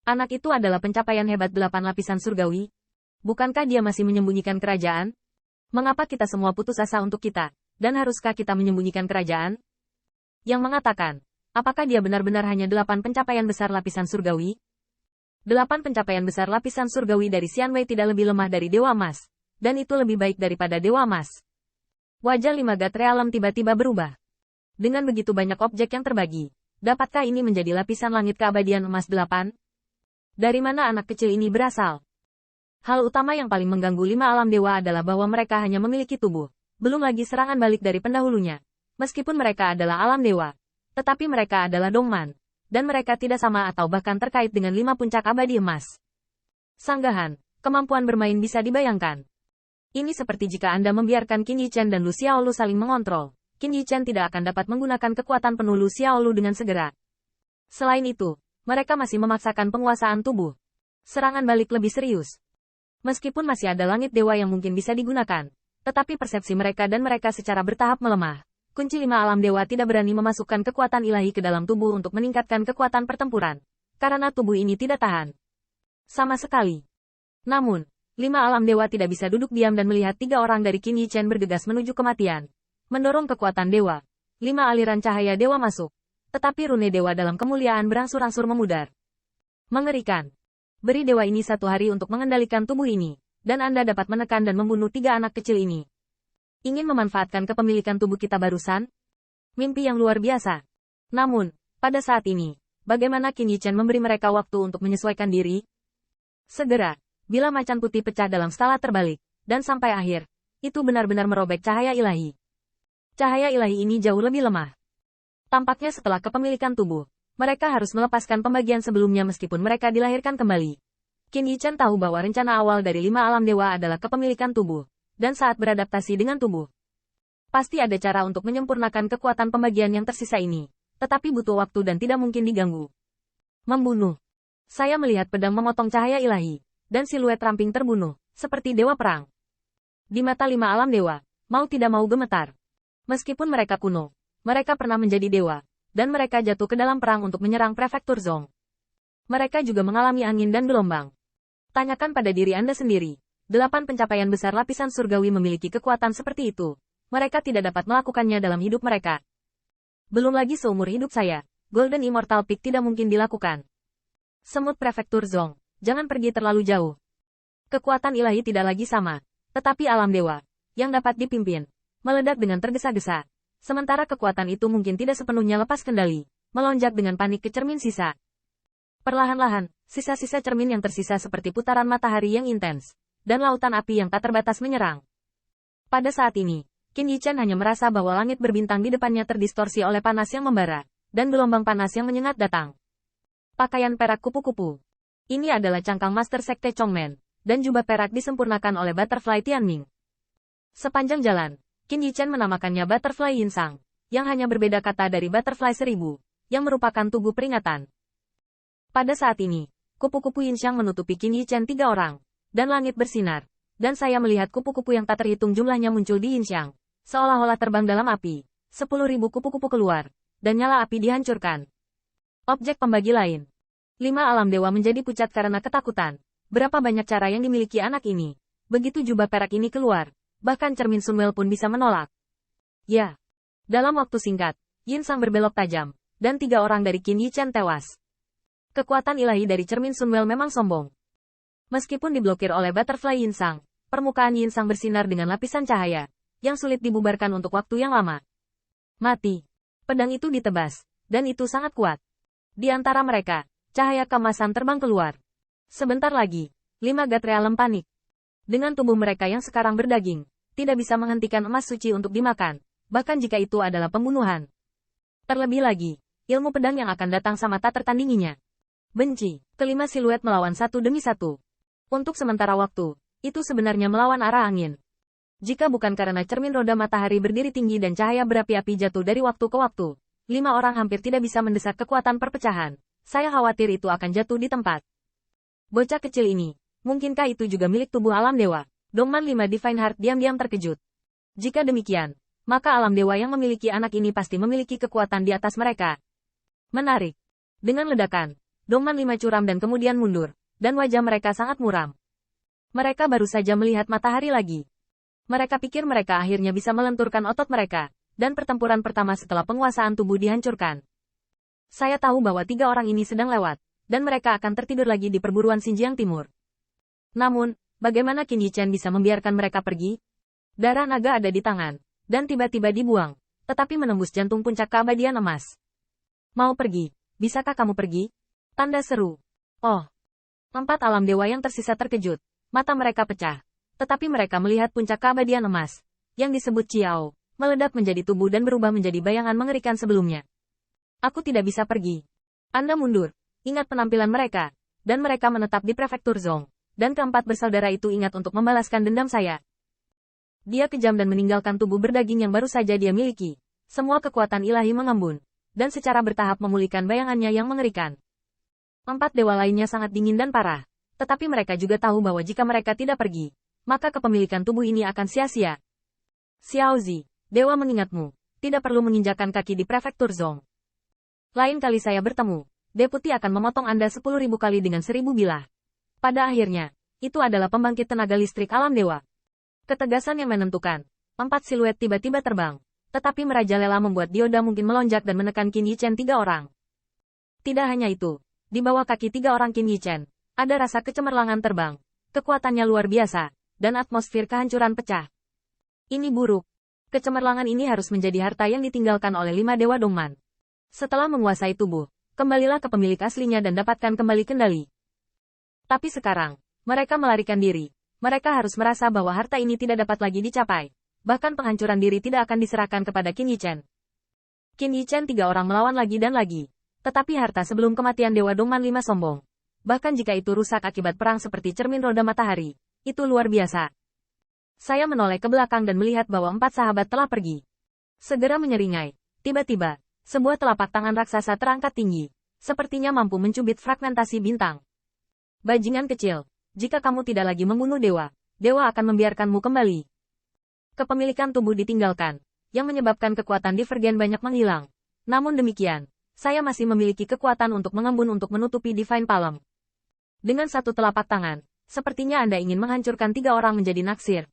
Anak itu adalah pencapaian hebat 8 lapisan surgawi. Bukankah dia masih menyembunyikan kerajaan? Mengapa kita semua putus asa untuk kita? Dan haruskah kita menyembunyikan kerajaan? Yang mengatakan, apakah dia benar-benar hanya 8 pencapaian besar lapisan surgawi? 8 pencapaian besar lapisan surgawi dari Xianwei tidak lebih lemah dari Dewa Emas. Dan itu lebih baik daripada Dewa Emas. Wajah 5 Gatre Alam tiba-tiba berubah. Dengan begitu banyak objek yang terbagi, dapatkah ini menjadi lapisan langit keabadian emas 8? Dari mana anak kecil ini berasal? Hal utama yang paling mengganggu 5 alam dewa adalah bahwa mereka hanya memiliki tubuh. Belum lagi serangan balik dari pendahulunya. Meskipun mereka adalah alam dewa, tetapi mereka adalah Dongman. Dan mereka tidak sama atau bahkan terkait dengan 5 puncak abadi emas. Sanggahan, kemampuan bermain bisa dibayangkan. Ini seperti jika Anda membiarkan Qin Yichen dan Lu Xiaolu saling mengontrol. Qin Yichen tidak akan dapat menggunakan kekuatan penuh Lu Xiaolu dengan segera. Selain itu, mereka masih memaksakan penguasaan tubuh. Serangan balik lebih serius. Meskipun masih ada langit dewa yang mungkin bisa digunakan, tetapi persepsi mereka dan mereka secara bertahap melemah. Kunci 5 alam dewa tidak berani memasukkan kekuatan ilahi ke dalam tubuh untuk meningkatkan kekuatan pertempuran, karena tubuh ini tidak tahan sama sekali. Namun, 5 alam dewa tidak bisa duduk diam dan melihat 3 orang dari Qin Yichen bergegas menuju kematian. Mendorong kekuatan dewa, 5 aliran cahaya dewa masuk, tetapi rune dewa dalam kemuliaan berangsur-angsur memudar. Mengerikan. Beri dewa ini 1 hari untuk mengendalikan tubuh ini, dan Anda dapat menekan dan membunuh 3 anak kecil ini. Ingin memanfaatkan kepemilikan tubuh kita barusan? Mimpi yang luar biasa. Namun, pada saat ini, bagaimana Qin Yichen memberi mereka waktu untuk menyesuaikan diri? Segera, bila macan putih pecah dalam skala terbalik, dan sampai akhir, itu benar-benar merobek cahaya ilahi. Cahaya ilahi ini jauh lebih lemah. Tampaknya setelah kepemilikan tubuh, mereka harus melepaskan pembagian sebelumnya meskipun mereka dilahirkan kembali. Qin Yichen tahu bahwa rencana awal dari 5 alam dewa adalah kepemilikan tubuh, dan saat beradaptasi dengan tubuh, pasti ada cara untuk menyempurnakan kekuatan pembagian yang tersisa ini, tetapi butuh waktu dan tidak mungkin diganggu. Membunuh. Saya melihat pedang memotong cahaya ilahi, dan siluet ramping terbunuh, seperti dewa perang. Di mata 5 alam dewa, mau tidak mau gemetar. Meskipun mereka kuno, mereka pernah menjadi dewa, dan mereka jatuh ke dalam perang untuk menyerang prefektur Zong. Mereka juga mengalami angin dan gelombang. Tanyakan pada diri Anda sendiri, 8 pencapaian besar lapisan surgawi memiliki kekuatan seperti itu. Mereka tidak dapat melakukannya dalam hidup mereka. Belum lagi seumur hidup saya, Golden Immortal Peak tidak mungkin dilakukan. Semut prefektur Zong, jangan pergi terlalu jauh. Kekuatan ilahi tidak lagi sama, tetapi alam dewa, yang dapat dipimpin, meledak dengan tergesa-gesa. Sementara kekuatan itu mungkin tidak sepenuhnya lepas kendali, melonjak dengan panik ke cermin sisa. Perlahan-lahan, sisa-sisa cermin yang tersisa seperti putaran matahari yang intens, dan lautan api yang tak terbatas menyerang. Pada saat ini, Qin Yichen hanya merasa bahwa langit berbintang di depannya terdistorsi oleh panas yang membara, dan gelombang panas yang menyengat datang. Pakaian perak kupu-kupu. Ini adalah cangkang Master Sekte Chongmen, dan jubah perak disempurnakan oleh Butterfly Tianming. Sepanjang jalan, Qin Yichen menamakannya Butterfly Yinsang, yang hanya berbeda kata dari Butterfly 1000, yang merupakan tugu peringatan. Pada saat ini, kupu-kupu Yinsang menutupi Qin Yichen 3 orang, dan langit bersinar, dan saya melihat kupu-kupu yang tak terhitung jumlahnya muncul di Yinsang, seolah-olah terbang dalam api. 10.000 kupu-kupu keluar, dan nyala api dihancurkan. Objek pembagi lain. 5 alam dewa menjadi pucat karena ketakutan. Berapa banyak cara yang dimiliki anak ini. Begitu jubah perak ini keluar, bahkan cermin Sunwell pun bisa menolak. Ya. Dalam waktu singkat, Yinsang berbelok tajam, dan 3 orang dari Qin Yichen tewas. Kekuatan ilahi dari cermin Sunwell memang sombong. Meskipun diblokir oleh Butterfly Yinsang, permukaan Yinsang bersinar dengan lapisan cahaya, yang sulit dibubarkan untuk waktu yang lama. Mati. Pedang itu ditebas, dan itu sangat kuat. Di antara mereka, cahaya keemasan terbang keluar. Sebentar lagi, 5 Gatre Alam panik. Dengan tubuh mereka yang sekarang berdaging, tidak bisa menghentikan emas suci untuk dimakan, bahkan jika itu adalah pembunuhan. Terlebih lagi, ilmu pedang yang akan datang sama tak tertandinginya. Benci. Kelima siluet melawan satu demi satu. Untuk sementara waktu, itu sebenarnya melawan arah angin. Jika bukan karena cermin roda matahari berdiri tinggi dan cahaya berapi-api jatuh dari waktu ke waktu, 5 orang hampir tidak bisa mendesak kekuatan perpecahan. Saya khawatir itu akan jatuh di tempat. Bocah kecil ini, mungkinkah itu juga milik tubuh alam dewa? Dongman 5 Divine Heart diam-diam terkejut. Jika demikian, maka alam dewa yang memiliki anak ini pasti memiliki kekuatan di atas mereka. Menarik. Dengan ledakan, Dongman 5 curam dan kemudian mundur, dan wajah mereka sangat muram. Mereka baru saja melihat matahari lagi. Mereka pikir mereka akhirnya bisa melenturkan otot mereka, dan pertempuran pertama setelah penguasaan tubuh dihancurkan. Saya tahu bahwa 3 orang ini sedang lewat, dan mereka akan tertidur lagi di perburuan Xinjiang Timur. Namun, bagaimana Qin Yichen bisa membiarkan mereka pergi? Darah naga ada di tangan, dan tiba-tiba dibuang, tetapi menembus jantung puncak keabadian emas. Mau pergi? Bisakah kamu pergi? Tanda seru. Oh. 4 alam dewa yang tersisa terkejut. Mata mereka pecah. Tetapi mereka melihat puncak keabadian emas, yang disebut Ciao, meledak menjadi tubuh dan berubah menjadi bayangan mengerikan sebelumnya. Aku tidak bisa pergi. Anda mundur. Ingat penampilan mereka. Dan mereka menetap di prefektur Zong. Dan keempat bersaudara itu ingat untuk membalaskan dendam saya. Dia kejam dan meninggalkan tubuh berdaging yang baru saja dia miliki. Semua kekuatan ilahi mengembun. Dan secara bertahap memulihkan bayangannya yang mengerikan. 4 dewa lainnya sangat dingin dan parah. Tetapi mereka juga tahu bahwa jika mereka tidak pergi, maka kepemilikan tubuh ini akan sia-sia. Xiaozi, dewa mengingatmu. Tidak perlu menginjakan kaki di prefektur Zong. Lain kali saya bertemu, Deputi akan memotong Anda 10.000 kali dengan 1000 bilah. Pada akhirnya, itu adalah pembangkit tenaga listrik alam dewa. Ketegasan yang menentukan. 4 siluet tiba-tiba terbang. Tetapi merajalela membuat dioda mungkin melonjak dan menekan Qin Yichen 3 orang. Tidak hanya itu. Di bawah kaki 3 orang Qin Yichen, ada rasa kecemerlangan terbang. Kekuatannya luar biasa, dan atmosfer kehancuran pecah. Ini buruk. Kecemerlangan ini harus menjadi harta yang ditinggalkan oleh 5 dewa Dongman. Setelah menguasai tubuh, kembalilah ke pemilik aslinya dan dapatkan kembali kendali. Tapi sekarang, mereka melarikan diri. Mereka harus merasa bahwa harta ini tidak dapat lagi dicapai. Bahkan penghancuran diri tidak akan diserahkan kepada Qin Yichen. Qin Yichen 3 orang melawan lagi dan lagi. Tetapi harta sebelum kematian Dewa Dongman 5 sombong. Bahkan jika itu rusak akibat perang seperti cermin roda matahari, itu luar biasa. Saya menoleh ke belakang dan melihat bahwa 4 sahabat telah pergi. Segera menyeringai. Tiba-tiba, sebuah telapak tangan raksasa terangkat tinggi. Sepertinya mampu mencubit fragmentasi bintang. Bajingan kecil, jika kamu tidak lagi membunuh dewa, dewa akan membiarkanmu kembali. Kepemilikan tubuh ditinggalkan, yang menyebabkan kekuatan divergen banyak menghilang. Namun demikian, saya masih memiliki kekuatan untuk mengembun untuk menutupi Divine Palm. Dengan satu telapak tangan, sepertinya Anda ingin menghancurkan 3 orang menjadi naksir.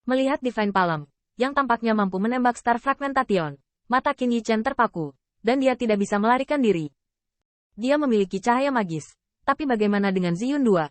Melihat Divine Palm, yang tampaknya mampu menembak Star Fragmentation, mata Qin Yichen terpaku, dan dia tidak bisa melarikan diri. Dia memiliki cahaya magis, tapi bagaimana dengan Ziyun 2?